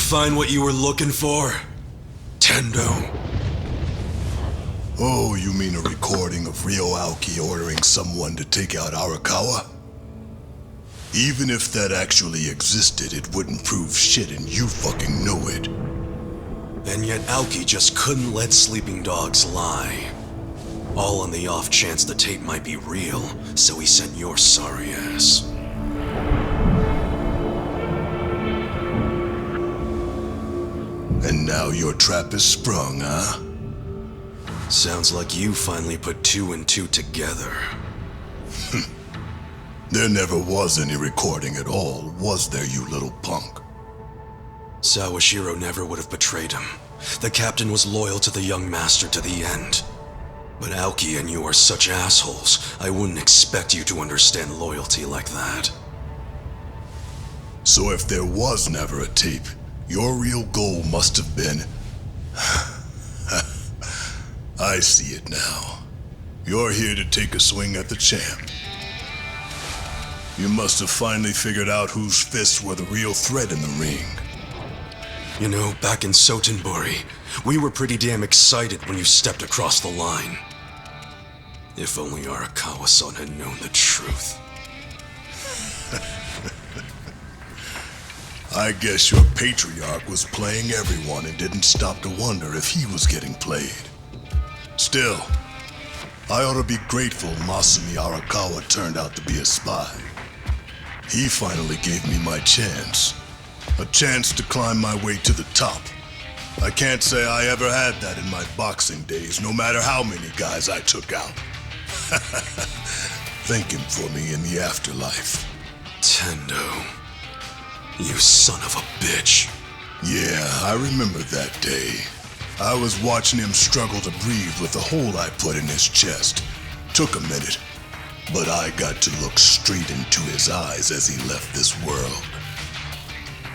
find what you were looking for, Tendo? Oh, you mean a recording of Ryo Aoki ordering someone to take out Arakawa? Even if that actually existed, it wouldn't prove shit, and you fucking know it. And yet Aoki just couldn't let sleeping dogs lie. All on the off chance the tape might be real, so he sent your sorry ass. And now your trap is sprung, huh? Sounds like you finally put 2 and 2 together. There never was any recording at all, was there, you little punk? Sawashiro never would have betrayed him. The captain was loyal to the young master to the end. But Aoki and you are such assholes, I wouldn't expect you to understand loyalty like that. So if there was never a tape, your real goal must have been... I see it now. You're here to take a swing at the champ. You must have finally figured out whose fists were the real threat in the ring. You know, back in Sotenbori, we were pretty damn excited when you stepped across the line. If only Arakawa-san had known the truth. I guess your patriarch was playing everyone and didn't stop to wonder if he was getting played. Still, I ought to be grateful Masumi Arakawa turned out to be a spy. He finally gave me my chance. A chance to climb my way to the top. I can't say I ever had that in my boxing days, no matter how many guys I took out. Thank him for me in the afterlife. Tendo, you son of a bitch. Yeah, I remember that day. I was watching him struggle to breathe with the hole I put in his chest. Took a minute, but I got to look straight into his eyes as he left this world.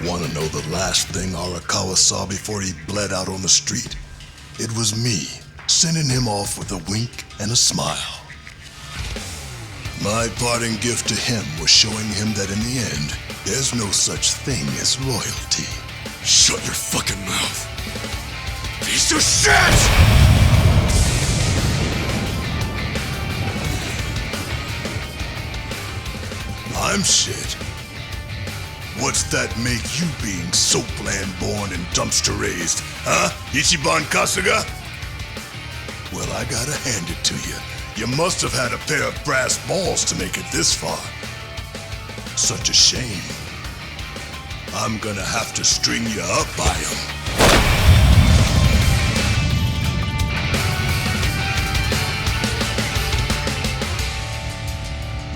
Want to know the last thing Arakawa saw before he bled out on the street? It was me, sending him off with a wink and a smile. My parting gift to him was showing him that in the end, there's no such thing as loyalty. Shut your fucking mouth. Piece of shit! I'm shit. What's that make you being so land-born and dumpster-raised, huh, Ichiban Kasuga? Well, I gotta hand it to you. You must have had a pair of brass balls to make it this far. Such a shame. I'm gonna have to string you up by 'em.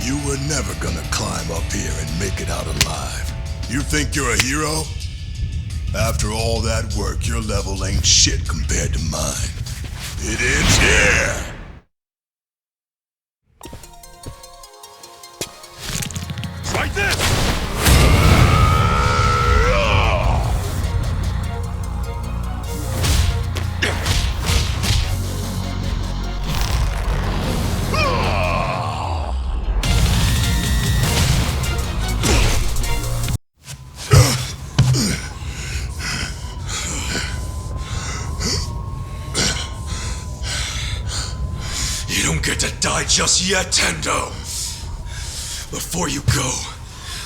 You were never gonna climb up here and make it out alive. You think you're a hero? After all that work, your level ain't shit compared to mine. It ends here! Like this! You don't get to die just yet, Tendo. Before you go,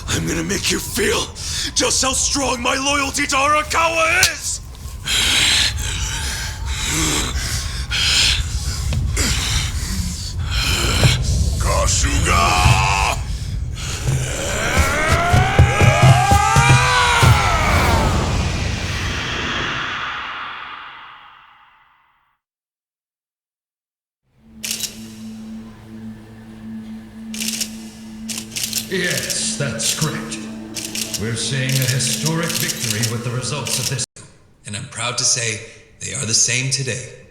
I'm gonna make you feel just how strong my loyalty to Arakawa is! Kasuga! Yes, that's correct. We're seeing a historic victory with the results of this. And I'm proud to say they are the same today.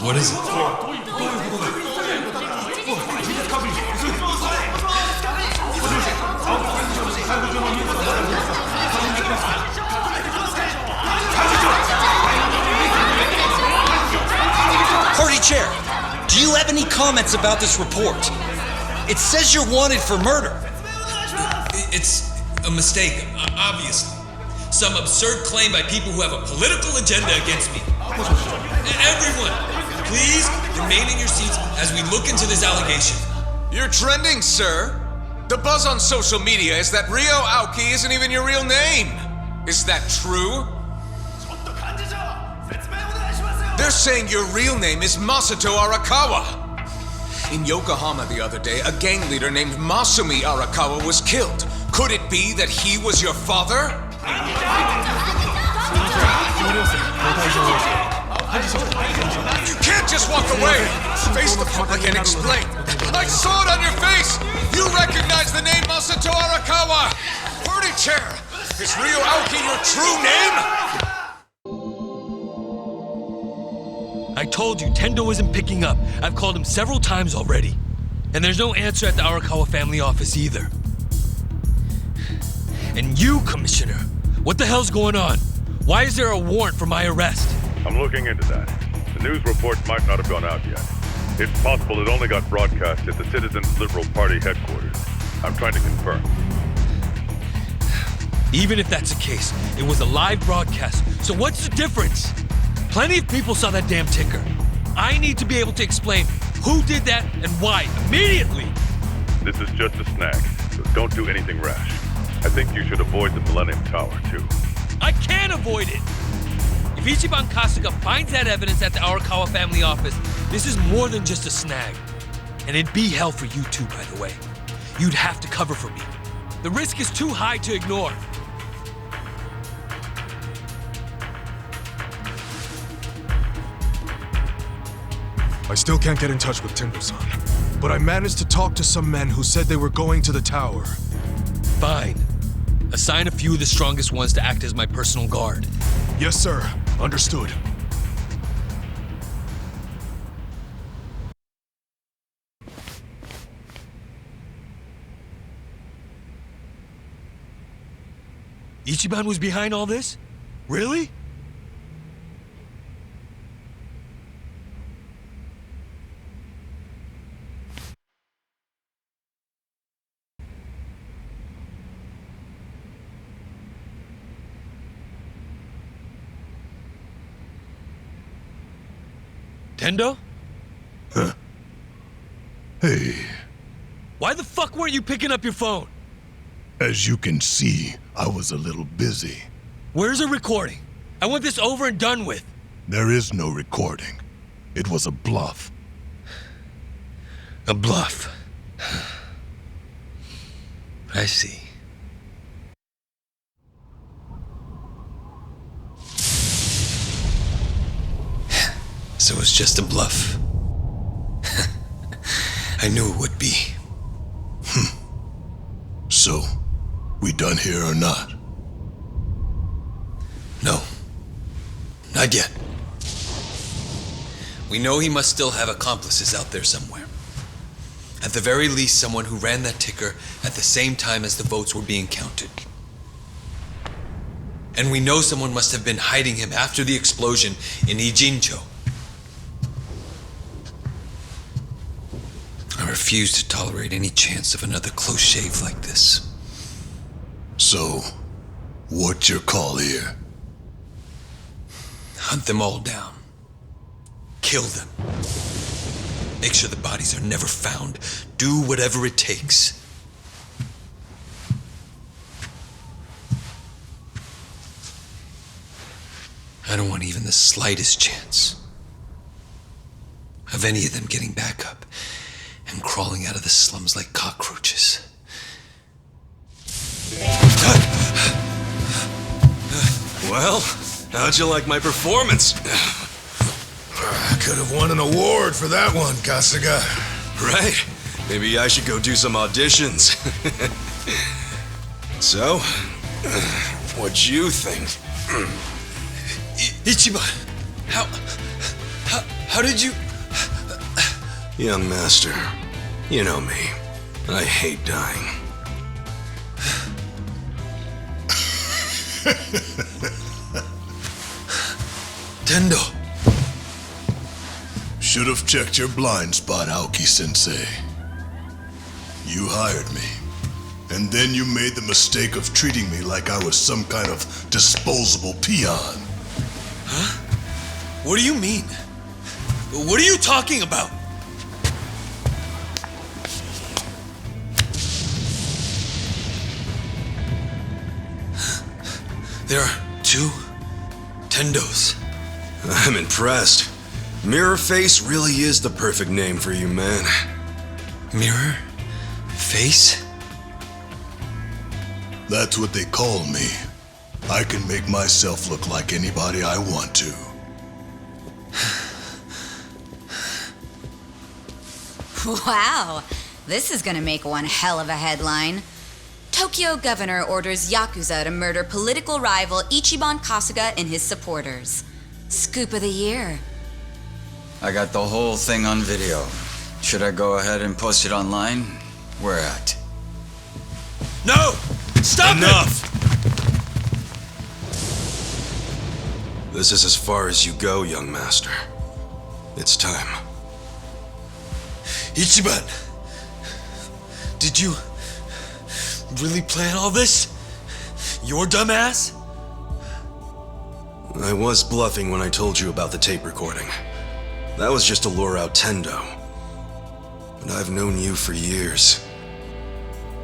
What is it? Party chair, do you have any comments about this report? It says you're wanted for murder. A mistake, obviously. Some absurd claim by people who have a political agenda against me. Everyone, please remain in your seats as we look into this allegation. You're trending, sir. The buzz on social media is that Ryo Aoki isn't even your real name. Is that true? They're saying your real name is Masato Arakawa. In Yokohama the other day, a gang leader named Masumi Arakawa was killed. Could it be that he was your father? You can't just walk away. Face the public and explain. I saw it on your face. You recognize the name Masato Arakawa. Party chair. Is Ryo Aoki your true name? I told you, Tendo isn't picking up. I've called him several times already. And there's no answer at the Arakawa family office either. And you, Commissioner, what the hell's going on? Why is there a warrant for my arrest? I'm looking into that. The news reports might not have gone out yet. It's possible it only got broadcast at the Citizens Liberal Party headquarters. I'm trying to confirm. Even if that's the case, it was a live broadcast, so what's the difference? Plenty of people saw that damn ticker. I need to be able to explain who did that and why, immediately! This is just a snag, so don't do anything rash. I think you should avoid the Millennium Tower, too. I can't avoid it! If Ichiban Kasuga finds that evidence at the Arakawa family office, this is more than just a snag. And it'd be hell for you too, by the way. You'd have to cover for me. The risk is too high to ignore. I still can't get in touch with Tendo-san, but I managed to talk to some men who said they were going to the tower. Fine. Assign a few of the strongest ones to act as my personal guard. Yes, sir. Understood. Ichiban was behind all this? Really? Tendo? Huh? Hey, Why the fuck weren't you picking up your phone? as you can see, I was a little busy. Where's a recording? I want this over and done with. There is no recording. It was a bluff. A bluff. I see. So it's just a bluff. I knew it would be. So, we done here or not? No. Not yet. We know he must still have accomplices out there somewhere. At the very least, someone who ran that ticker at the same time as the votes were being counted. And we know someone must have been hiding him after the explosion in Ijincho. I refuse to tolerate any chance of another close shave like this. So, what's your call here? Hunt them all down. Kill them. Make sure the bodies are never found. Do whatever it takes. I don't want even the slightest chance of any of them getting back up and crawling out of the slums like cockroaches. Well, how'd you like my performance? Could have won an award for that one, Kasuga. Right? Maybe I should go do some auditions. So, what'd you think? Ichiban, how did you... Young master, you know me. I hate dying. Tendo. Should have checked your blind spot, Aoki-sensei. You hired me. And then you made the mistake of treating me like I was some kind of disposable peon. Huh? What do you mean? What are you talking about? There are 2 Tendos. I'm impressed. Mirror Face really is the perfect name for you, man. Mirror? Face? That's what they call me. I can make myself look like anybody I want to. Wow, this is gonna make one hell of a headline. Tokyo governor orders Yakuza to murder political rival Ichiban Kasuga and his supporters. Scoop of the year. I got the whole thing on video. Should I go ahead and post it online? Where at? No! Stop Enough! This is as far as you go, young master. It's time. Ichiban! Did you really plan all this? Your dumbass? I was bluffing when I told you about the tape recording. That was just to lure out Tendo. But I've known you for years.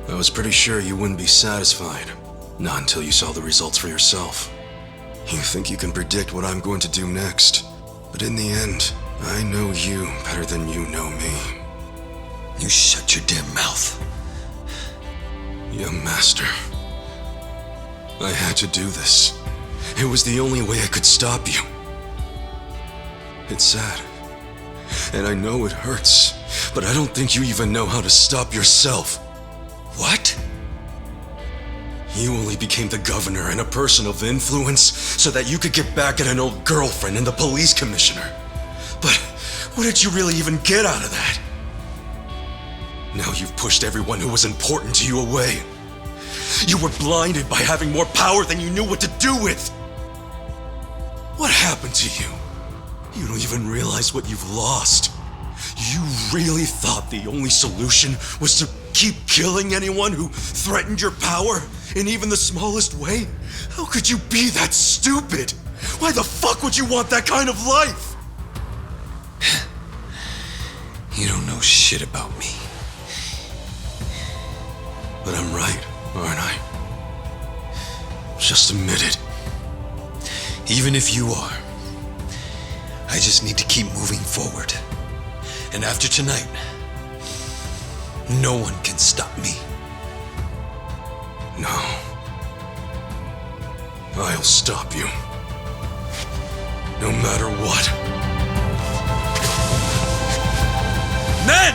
I was pretty sure you wouldn't be satisfied. Not until you saw the results for yourself. You think you can predict what I'm going to do next. But in the end, I know you better than you know me. You shut your damn mouth. Young master. I had to do this. It was the only way I could stop you. It's sad. And I know it hurts, but I don't think you even know how to stop yourself. What? You only became the governor and a person of influence so that you could get back at an old girlfriend and the police commissioner. But what did you really even get out of that? Now you've pushed everyone who was important to you away. You were blinded by having more power than you knew what to do with. What happened to you? You don't even realize what you've lost. You really thought the only solution was to keep killing anyone who threatened your power in even the smallest way? How could you be that stupid? Why the fuck would you want that kind of life? You don't know shit about me. But I'm right, aren't I? Just admit it. Even if you are, I just need to keep moving forward. And after tonight, no one can stop me. No. I'll stop you. No matter what. Men!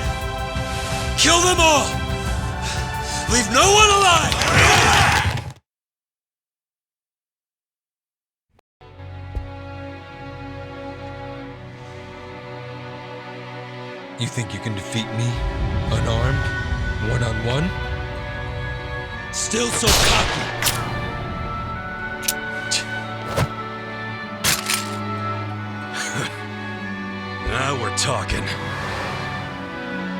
Kill them all! Leave no one alive! You think you can defeat me? Unarmed? One-on-one? Still so cocky! Now we're talking.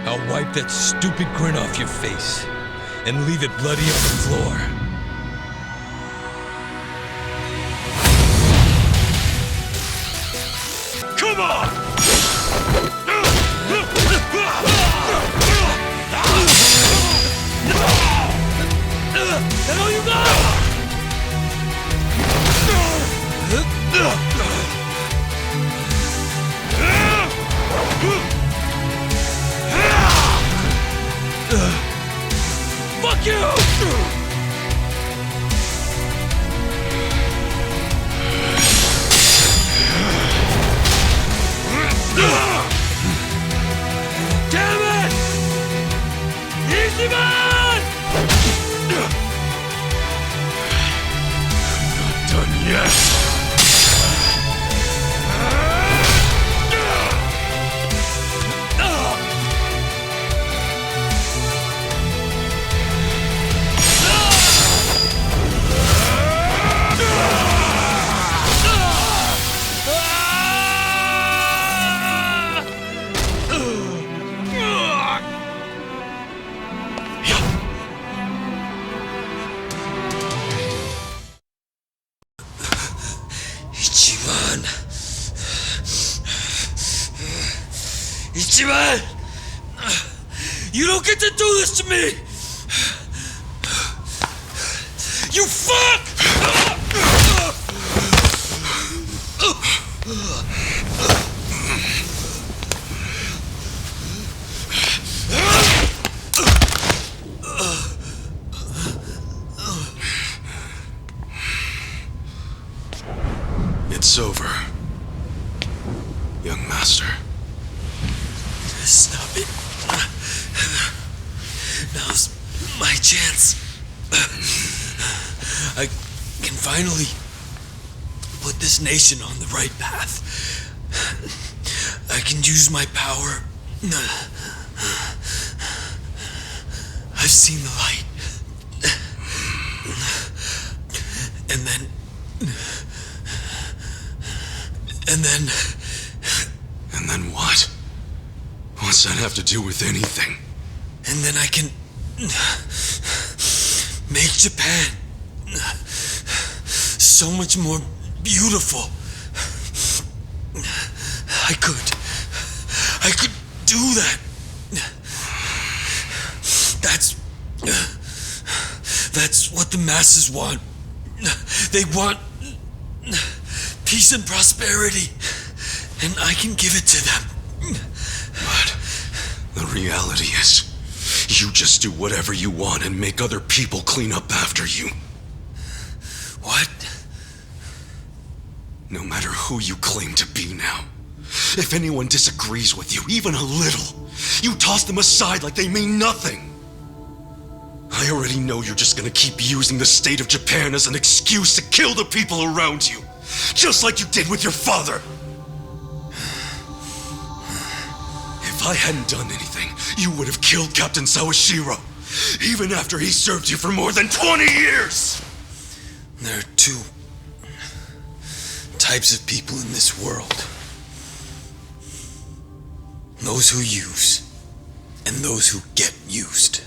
I'll wipe that stupid grin off your face and leave it bloody on the floor. Come on! That's all you got! Fuck you! Damn it! Easy man! Not done yet. Ichiban! You don't get to do this to me! You fuck! It's over, young master. Stop it. Now's my chance. I can finally put this nation on the right path. I can use my power. I've seen the light. And then... And then what? What's that have to do with anything? And then I can make Japan so much more beautiful. I could do that. That's what the masses want. They want peace and prosperity, and I can give it to them. But the reality is, you just do whatever you want and make other people clean up after you. What? No matter who you claim to be now, if anyone disagrees with you, even a little, you toss them aside like they mean nothing. I already know you're just gonna keep using the state of Japan as an excuse to kill the people around you, just like you did with your father. If I hadn't done anything, you would have killed Captain Sawashiro, even after he served you for more than 20 years! There are two types of people in this world. Those who use, and those who get used.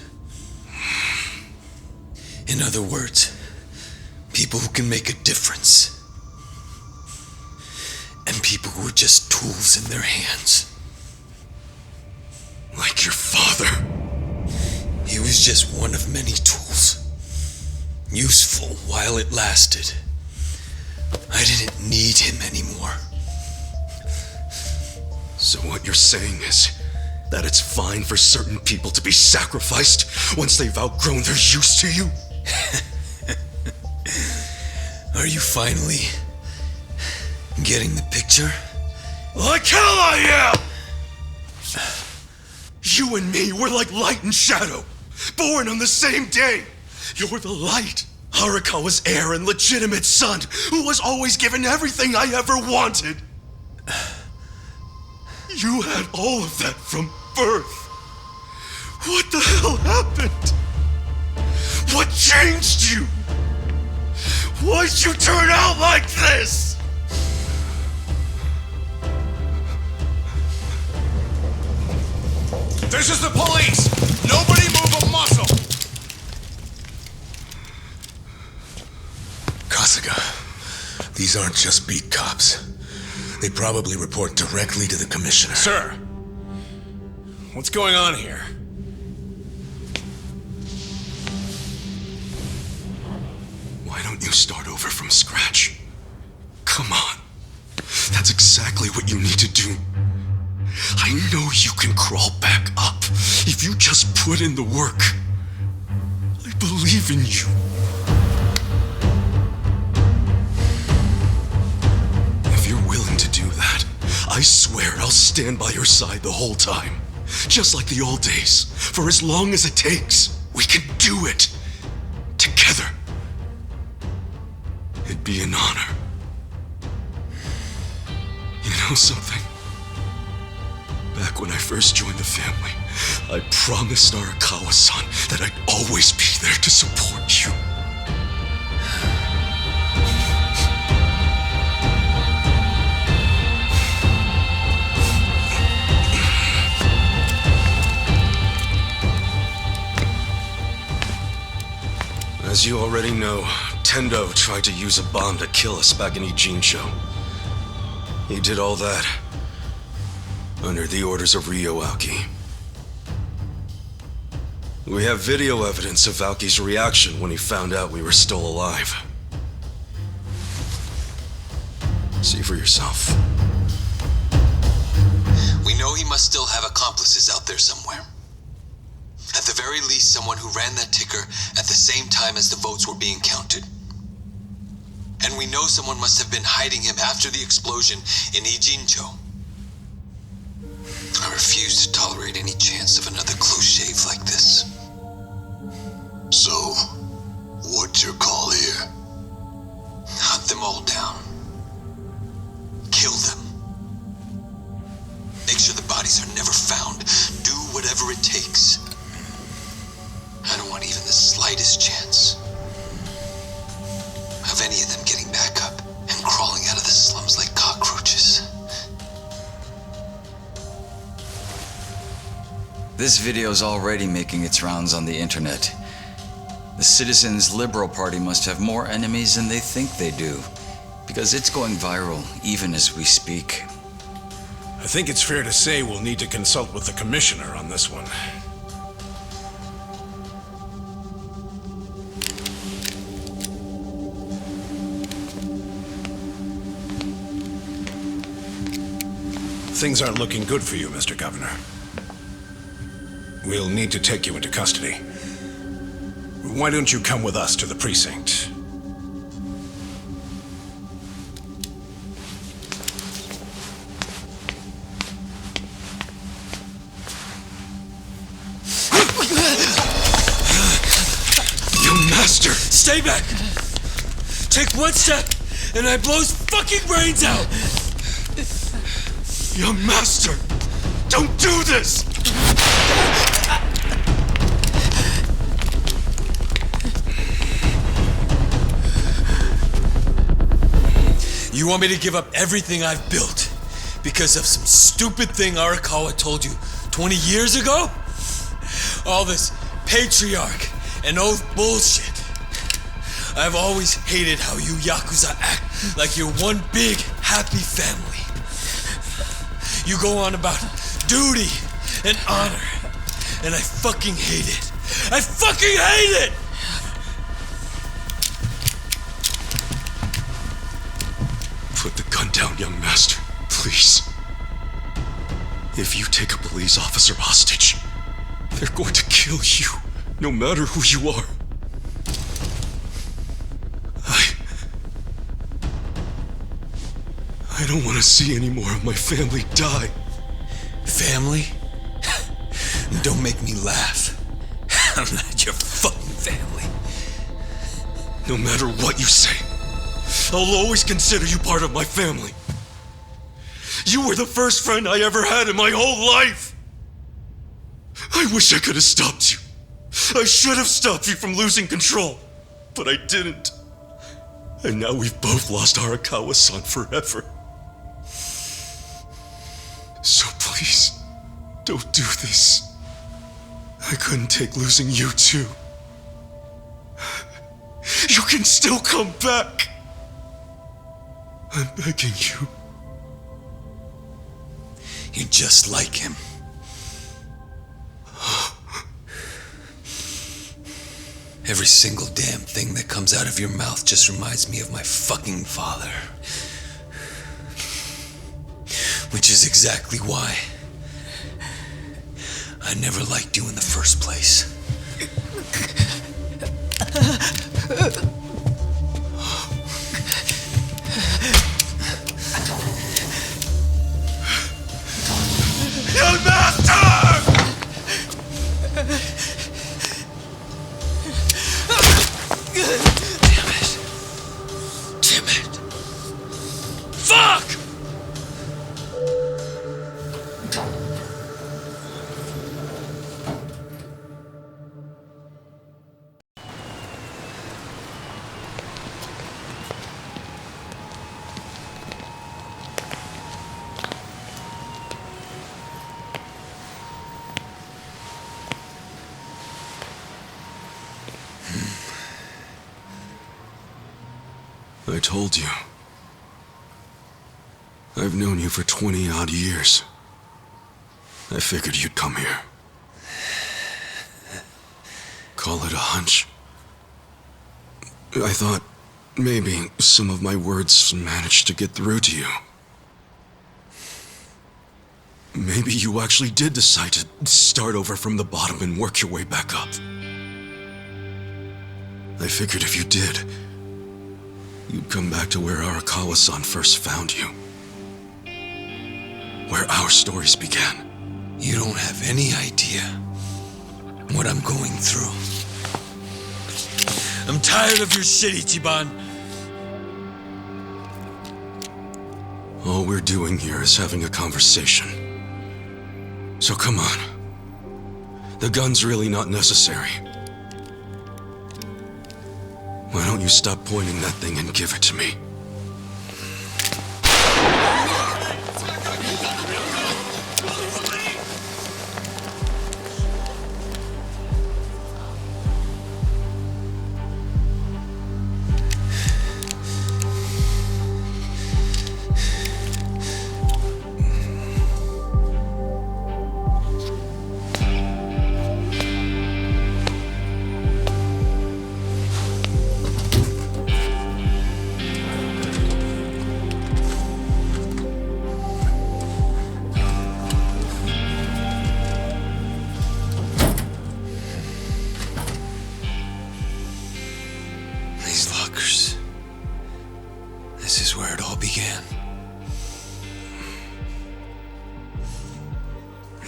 In other words, people who can make a difference. And people who are just tools in their hands. Like your father. He was just one of many tools. Useful while it lasted. I didn't need him anymore. So what you're saying is that it's fine for certain people to be sacrificed once they've outgrown their use to you? Are you finally getting the picture? Like hell I am! You and me were like light and shadow, born on the same day. You're the light, Arakawa's heir and legitimate son, who was always given everything I ever wanted. You had all of that from birth. What the hell happened? What changed you? Why'd you turn out like this? This is the police! Nobody move a muscle! Kasuga, these aren't just beat cops. They probably report directly to the commissioner. Sir, what's going on here? Why don't you start over from scratch? Come on. That's exactly what you need to do. I know you can crawl back up if you just put in the work. I believe in you. If you're willing to do that, I swear I'll stand by your side the whole time. Just like the old days, for as long as it takes. We can do it. Together. It'd be an honor. You know something? Back when I first joined the family, I promised Arakawa-san that I'd always be there to support you. As you already know, Tendo tried to use a bomb to kill us back in Ijincho. He did all that under the orders of Ryo Aoki. We have video evidence of Aoki's reaction when he found out we were still alive. See for yourself. We know he must still have accomplices out there somewhere. At the very least, someone who ran that ticker at the same time as the votes were being counted. And we know someone must have been hiding him after the explosion in Ijincho. I refuse to tolerate any chance of another close shave like this. So, what's your call here? Hunt them all down. Kill them. Make sure the bodies are never found. Do whatever it takes. I don't want even the slightest chance of any of them getting back up and crawling out of the slums like cockroaches. This video's already making its rounds on the internet. The Citizens Liberal Party must have more enemies than they think they do, because it's going viral even as we speak. I think it's fair to say we'll need to consult with the commissioner on this one. Things aren't looking good for you, Mr. Governor. We'll need to take you into custody. Why don't you come with us to the precinct? Young master! Stay back! Take one step, and I blow his fucking brains out! Young master! Don't do this! You want me to give up everything I've built because of some stupid thing Arakawa told you 20 years ago? All this patriarch and oath bullshit. I've always hated how you Yakuza act like you're one big, happy family. You go on about duty and honor, and I fucking hate it. I fucking hate it! Put the gun down, young master, please. If you take a police officer hostage, they're going to kill you, no matter who you are. I don't want to see any more of my family die. Family? Don't make me laugh. I'm not your fucking family. No matter what you say, I'll always consider you part of my family. You were the first friend I ever had in my whole life. I wish I could have stopped you. I should have stopped you from losing control, but I didn't. And now we've both lost Arakawa-san forever. So please, don't do this. I couldn't take losing you too. You can still come back. I'm begging you. You're just like him. Every single damn thing that comes out of your mouth just reminds me of my fucking father. Which is exactly why I never liked you in the first place. Young master! Damn it. Fuck! I told you. I've known you for 20-odd years. I figured you'd come here. Call it a hunch. I thought maybe some of my words managed to get through to you. Maybe you actually did decide to start over from the bottom and work your way back up. I figured if you did, you'd come back to where Arakawa-san first found you. Where our stories began. You don't have any idea what I'm going through. I'm tired of your shit, Ichiban. All we're doing here is having a conversation. So come on. The gun's really not necessary. Why don't you stop pointing that thing and give it to me?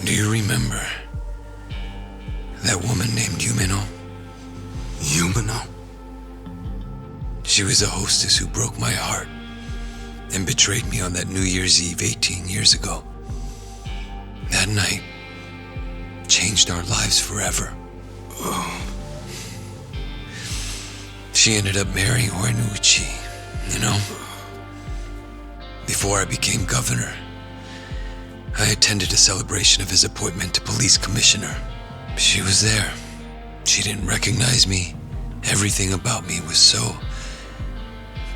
Do you remember that woman named Yumino? Yumino? She was a hostess who broke my heart and betrayed me on that New Year's Eve 18 years ago. That night changed our lives forever. Oh. She ended up marrying Horiguchi, you know? Before I became governor, I attended a celebration of his appointment to police commissioner. She was there. She didn't recognize me. Everything about me was so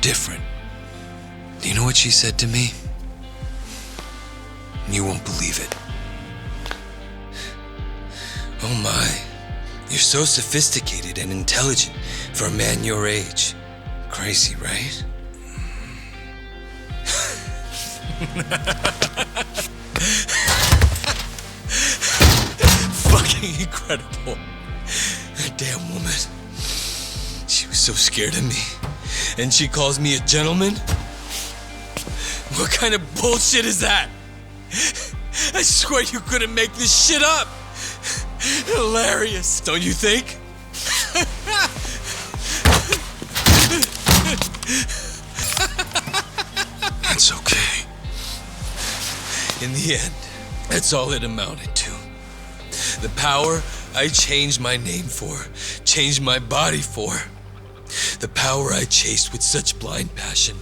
different. Do you know what she said to me? You won't believe it. Oh my, you're so sophisticated and intelligent for a man your age. Crazy, right? Fucking incredible. That damn woman. She was so scared of me. And she calls me a gentleman? What kind of bullshit is that? I swear you couldn't make this shit up. Hilarious, don't you think? It's okay. In the end, that's all it amounted to. The power I changed my name for, changed my body for. The power I chased with such blind passion,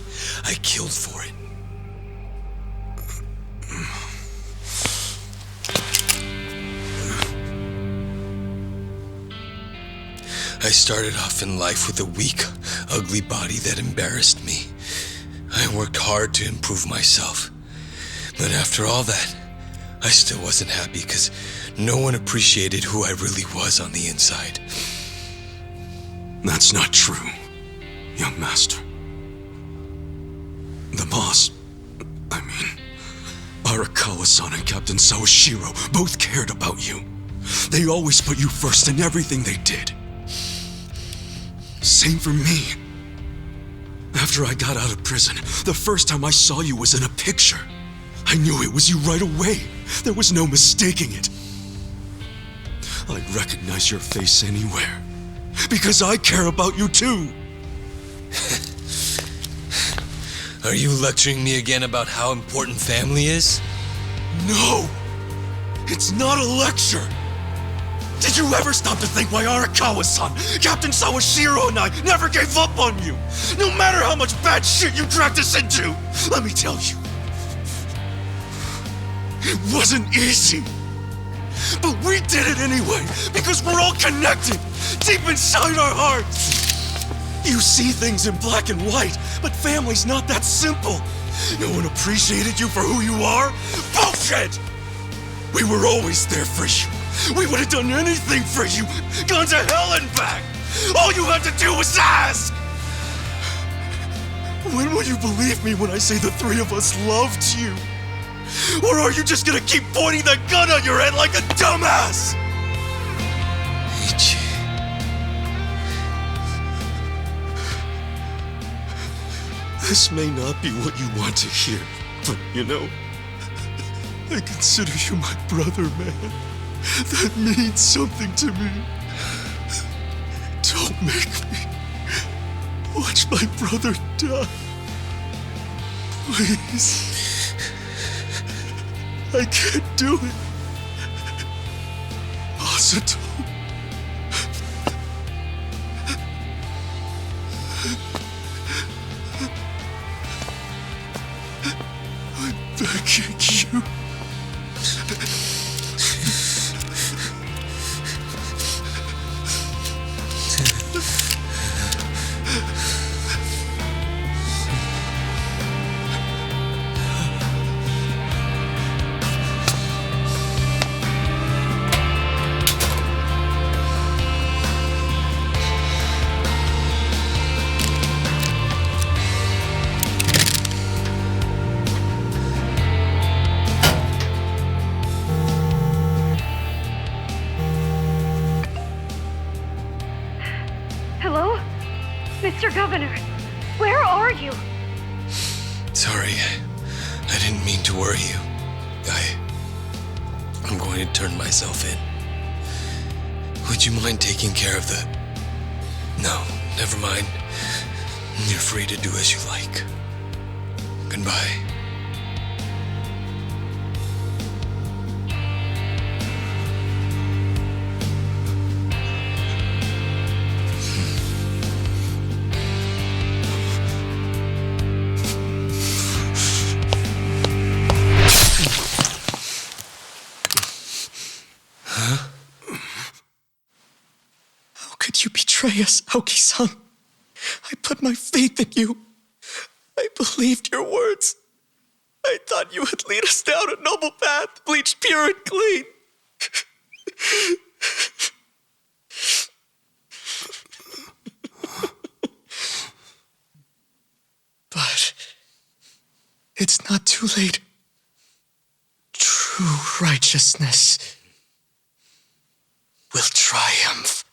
I killed for it. I started off in life with a weak, ugly body that embarrassed me. I worked hard to improve myself. But after all that, I still wasn't happy because no one appreciated who I really was on the inside. That's not true, young master. The boss, Arakawa-san and Captain Sawashiro both cared about you. They always put you first in everything they did. Same for me. After I got out of prison, the first time I saw you was in a picture. I knew it was you right away. There was no mistaking it. I'd recognize your face anywhere. Because I care about you too. Are you lecturing me again about how important family is? No! It's not a lecture! Did you ever stop to think why Arakawa-san, Captain Sawashiro and I never gave up on you? No matter how much bad shit you dragged us into! Let me tell you. It wasn't easy. But we did it anyway, because we're all connected, deep inside our hearts. You see things in black and white, but family's not that simple. No one appreciated you for who you are? Bullshit! We were always there for you. We would have done anything for you. Gone to hell and back. All you had to do was ask. When will you believe me when I say the three of us loved you? Or are you just gonna keep pointing that gun on your head like a dumbass? Ichi. This may not be what you want to hear, but you know, I consider you my brother, man. That means something to me. Don't make me watch my brother die. Please. I can't do it. Masato. I'm begging you. Hello? Mr. Governor, where are you? Sorry, I didn't mean to worry you. I'm going to turn myself in. Would you mind taking care of the... No, never mind. You're free to do as you like. Goodbye. How could you betray us, Aoki-san? I put my faith in you. I believed your words. I thought you would lead us down a noble path, bleached pure and clean. But it's not too late. True righteousness will triumph.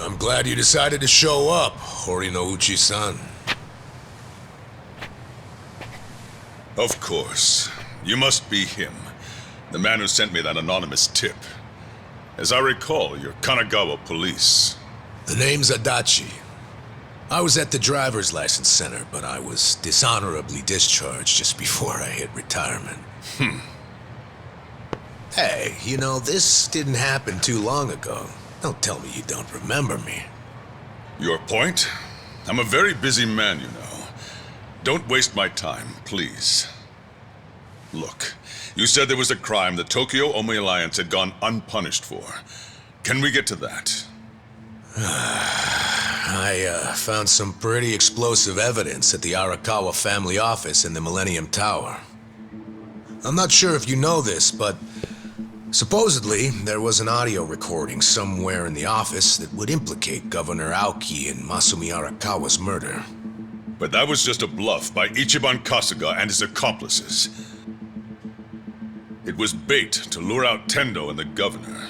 I'm glad you decided to show up, Horinouchi-san. Of course. You must be him. The man who sent me that anonymous tip. As I recall, you're Kanagawa police. The name's Adachi. I was at the driver's license center, but I was dishonorably discharged just before I hit retirement. Hmm. Hey, you know, this didn't happen too long ago. Don't tell me you don't remember me. Your point? I'm a very busy man, you know. Don't waste my time, please. Look, you said there was a crime the Tokyo Omi Alliance had gone unpunished for. Can we get to that? I found some pretty explosive evidence at the Arakawa family office in the Millennium Tower. I'm not sure if you know this, but supposedly there was an audio recording somewhere in the office that would implicate Governor Aoki in Masumi Arakawa's murder. But that was just a bluff by Ichiban Kasuga and his accomplices. It was bait to lure out Tendo and the governor.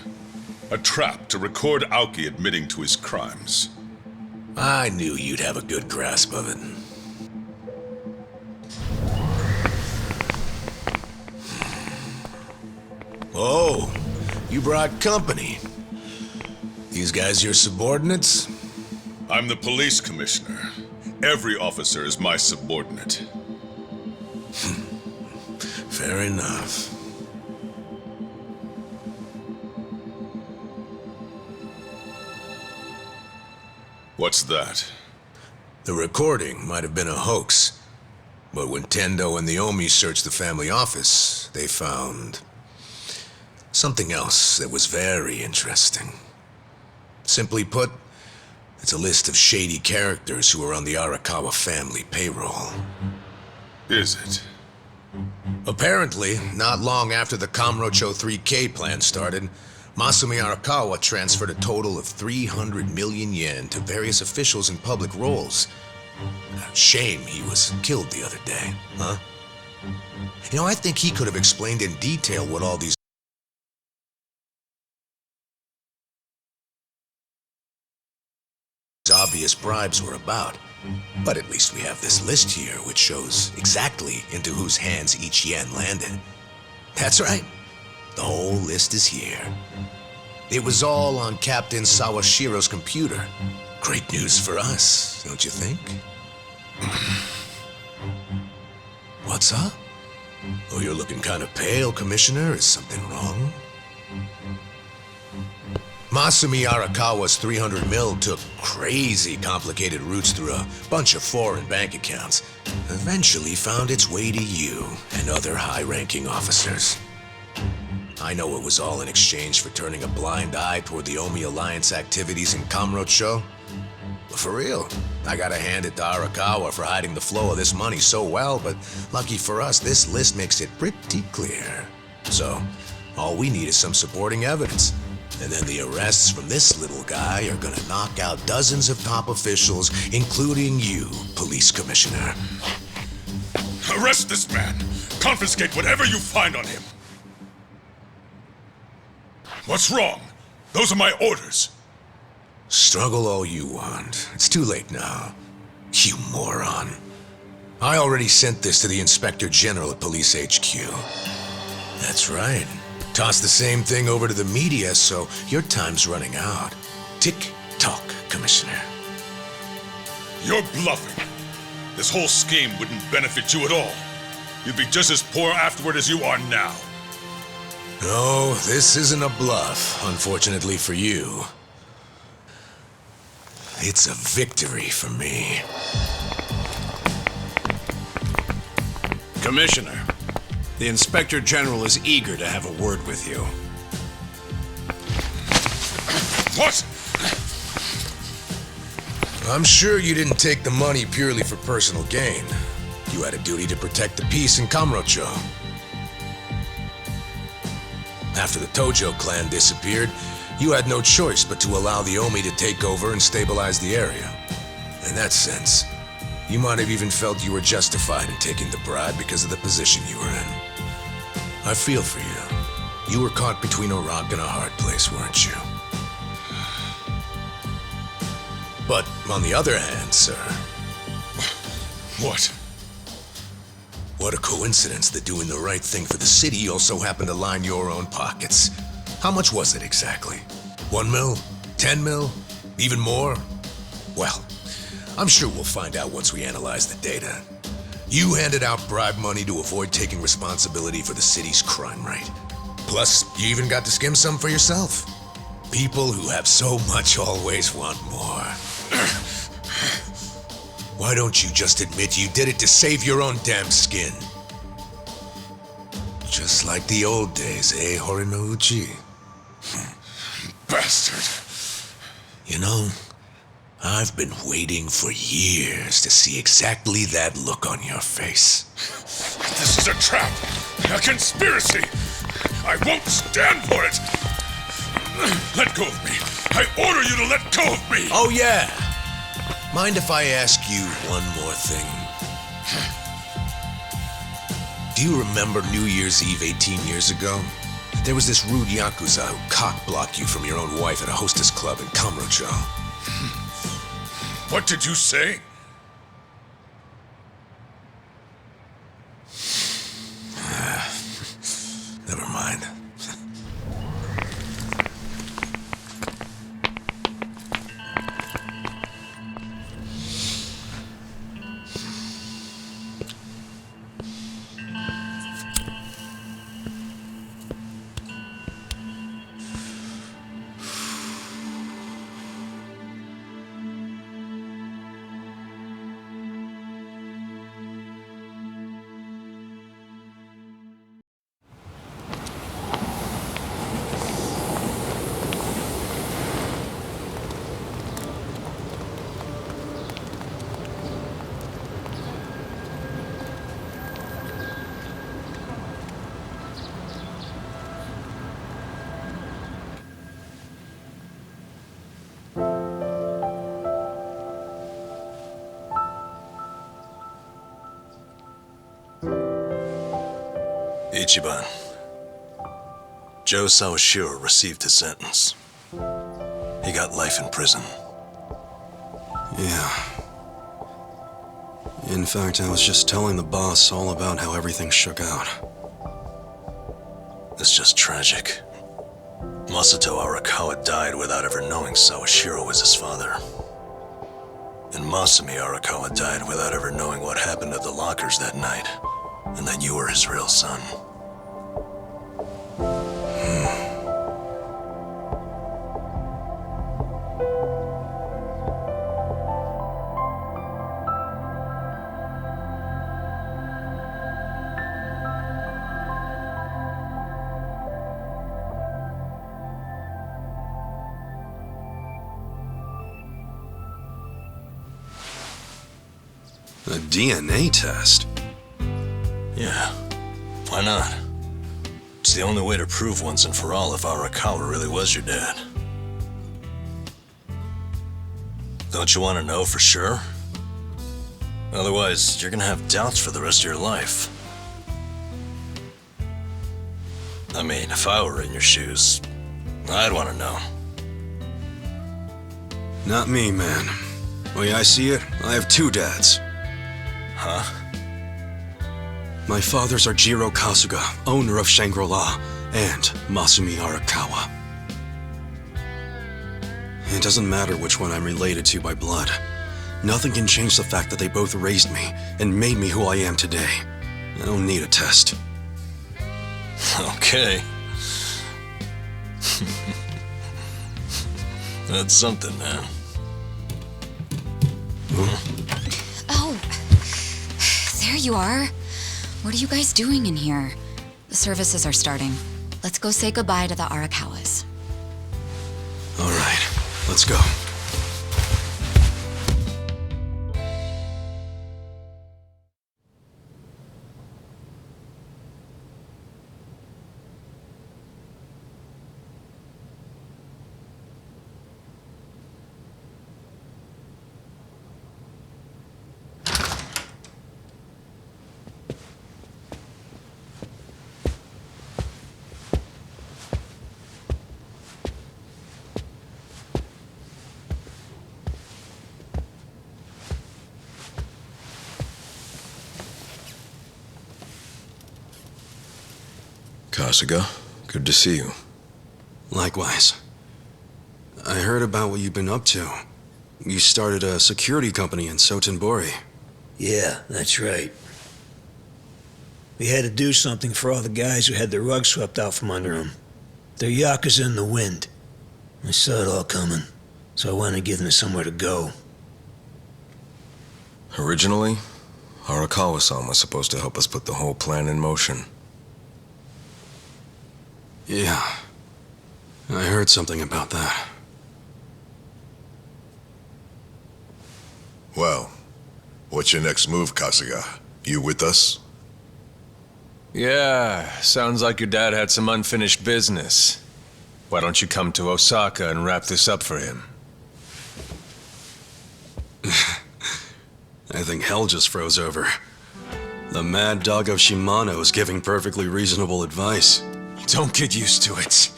A trap to record Aoki admitting to his crimes. I knew you'd have a good grasp of it. Oh, you brought company. These guys your subordinates? I'm the police commissioner. Every officer is my subordinate. Fair enough. What's that? The recording might have been a hoax, but when Tendo and the Omi searched the family office, they found something else that was very interesting. Simply put, it's a list of shady characters who are on the Arakawa family payroll. Is it? Apparently, not long after the Kamurocho 3K plan started, Masumi Arakawa transferred a total of 300 million yen to various officials in public roles. Shame he was killed the other day, huh? You know, I think he could have explained in detail what all these obvious bribes were about. But at least we have this list here, which shows exactly into whose hands each yen landed. That's right. The whole list is here. It was all on Captain Sawashiro's computer. Great news for us, don't you think? What's up? Oh, you're looking kind of pale, Commissioner. Is something wrong? Masumi Arakawa's 300 mil took crazy complicated routes through a bunch of foreign bank accounts. Eventually found its way to you and other high-ranking officers. I know it was all in exchange for turning a blind eye toward the Omi Alliance activities in Kamurocho. But for real, I gotta hand it to Arakawa for hiding the flow of this money so well, but lucky for us, this list makes it pretty clear. So, all we need is some supporting evidence. And then the arrests from this little guy are gonna knock out dozens of top officials, including you, Police Commissioner. Arrest this man! Confiscate whatever you find on him! What's wrong? Those are my orders. Struggle all you want. It's too late now. You moron. I already sent this to the Inspector General at Police HQ. That's right. Toss the same thing over to the media, so your time's running out. Tick-tock, Commissioner. You're bluffing. This whole scheme wouldn't benefit you at all. You'd be just as poor afterward as you are now. No, this isn't a bluff, unfortunately for you. It's a victory for me. Commissioner, the Inspector General is eager to have a word with you. What? I'm sure you didn't take the money purely for personal gain. You had a duty to protect the peace in Kamurocho. After the Tojo clan disappeared, you had no choice but to allow the Omi to take over and stabilize the area. In that sense, you might have even felt you were justified in taking the bribe because of the position you were in. I feel for you. You were caught between a rock and a hard place, weren't you? But on the other hand, sir... What? What a coincidence that doing the right thing for the city also happened to line your own pockets. How much was it exactly? 1 mil? 10 mil? Even more? Well, I'm sure we'll find out once we analyze the data. You handed out bribe money to avoid taking responsibility for the city's crime rate. Plus, you even got to skim some for yourself. People who have so much always want more. Why don't you just admit you did it to save your own damn skin? Just like the old days, eh, Horinouchi? Bastard! You know, I've been waiting for years to see exactly that look on your face. This is a trap! A conspiracy! I won't stand for it! Let go of me! I order you to let go of me! Oh, yeah! Mind if I ask you one more thing? Do you remember New Year's Eve 18 years ago? There was this rude Yakuza who cock-blocked you from your own wife at a hostess club in Kamurocho. What did you say? Never mind. Ichiban. Joe Sawashiro received his sentence. He got life in prison. Yeah. In fact, I was just telling the boss all about how everything shook out. It's just tragic. Masato Arakawa died without ever knowing Sawashiro was his father. And Masumi Arakawa died without ever knowing what happened at the lockers that night, and that you were his real son. A DNA test? Yeah, why not? It's the only way to prove once and for all if Arakawa really was your dad. Don't you want to know for sure? Otherwise, you're gonna have doubts for the rest of your life. I mean, if I were in your shoes, I'd want to know. Not me, man. The way I see it, I have two dads. Huh? My fathers are Jiro Kasuga, owner of Shangri-La, and Masumi Arakawa. It doesn't matter which one I'm related to by blood. Nothing can change the fact that they both raised me and made me who I am today. I don't need a test. Okay. That's something, man. Oh, there you are. What are you guys doing in here? The services are starting. Let's go say goodbye to the Arakawas. All right, let's go. Kasuga, good to see you. Likewise. I heard about what you've been up to. You started a security company in Sotenbori. Yeah, that's right. We had to do something for all the guys who had their rug swept out from under them. They're Yakuza in the wind. I saw it all coming, so I wanted to give them somewhere to go. Originally, Arakawa-san was supposed to help us put the whole plan in motion. Yeah. I heard something about that. Well, what's your next move, Kasuga? You with us? Yeah, sounds like your dad had some unfinished business. Why don't you come to Osaka and wrap this up for him? I think hell just froze over. The mad dog of Shimano is giving perfectly reasonable advice. Don't get used to it.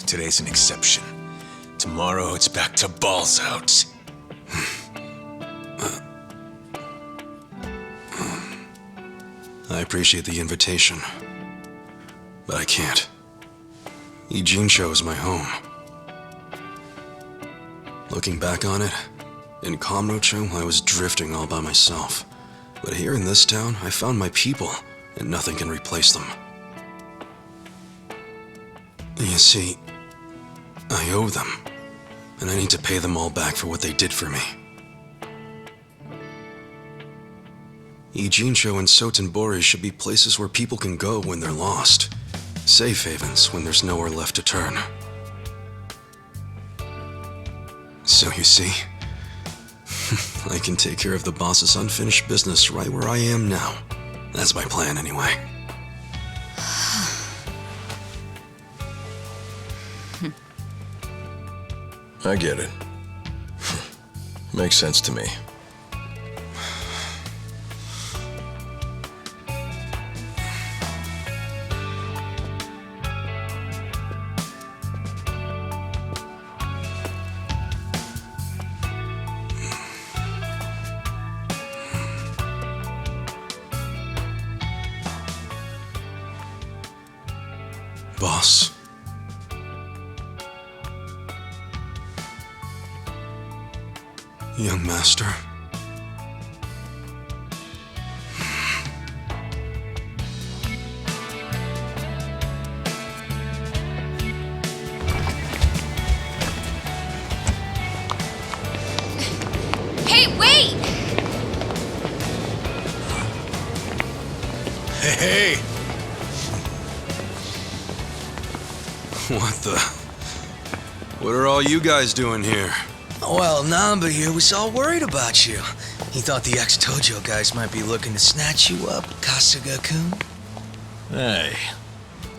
Today's an exception. Tomorrow it's back to balls out. I appreciate the invitation, but I can't. Ijincho is my home. Looking back on it, in Kamurocho, I was drifting all by myself. But here in this town, I found my people, and nothing can replace them. You see, I owe them, and I need to pay them all back for what they did for me. Ijincho and Sotenbori should be places where people can go when they're lost. Safe havens when there's nowhere left to turn. So you see, I can take care of the boss's unfinished business right where I am now. That's my plan anyway. I get it. Makes sense to me. Boss. Young master. Hey, wait! Hey! What the? What are all you guys doing here? Well, Namba here was all worried about you. He thought the ex-Tojo guys might be looking to snatch you up, Kasuga-kun. Hey,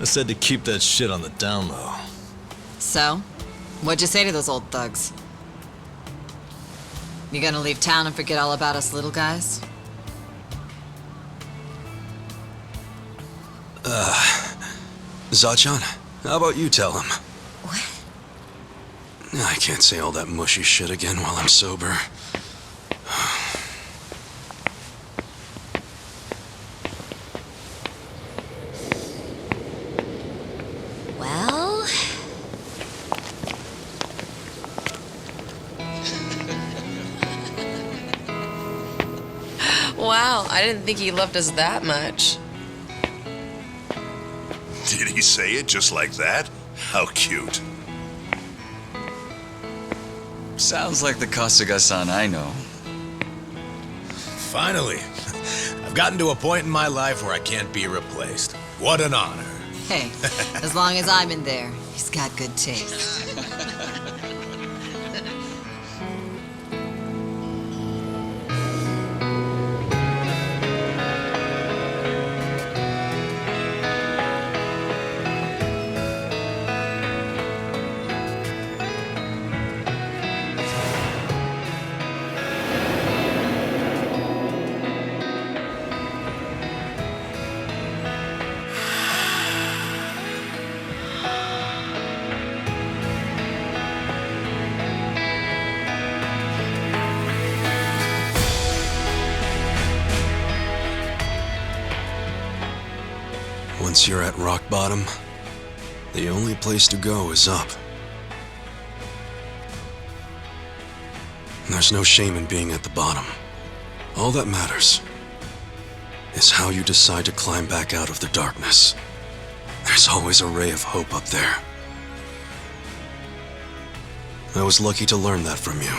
I said to keep that shit on the down low. So, what'd you say to those old thugs? You gonna leave town and forget all about us little guys? Zachan, how about you tell him? What? I can't say all that mushy shit again while I'm sober. Well... Wow, I didn't think he loved us that much. Did he say it just like that? How cute. Sounds like the Kasuga-san I know. Finally. I've gotten to a point in my life where I can't be replaced. What an honor. Hey, as long as I'm in there, he's got good taste. Once you're at rock bottom, the only place to go is up. There's no shame in being at the bottom. All that matters is how you decide to climb back out of the darkness. There's always a ray of hope up there. I was lucky to learn that from you,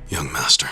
young master.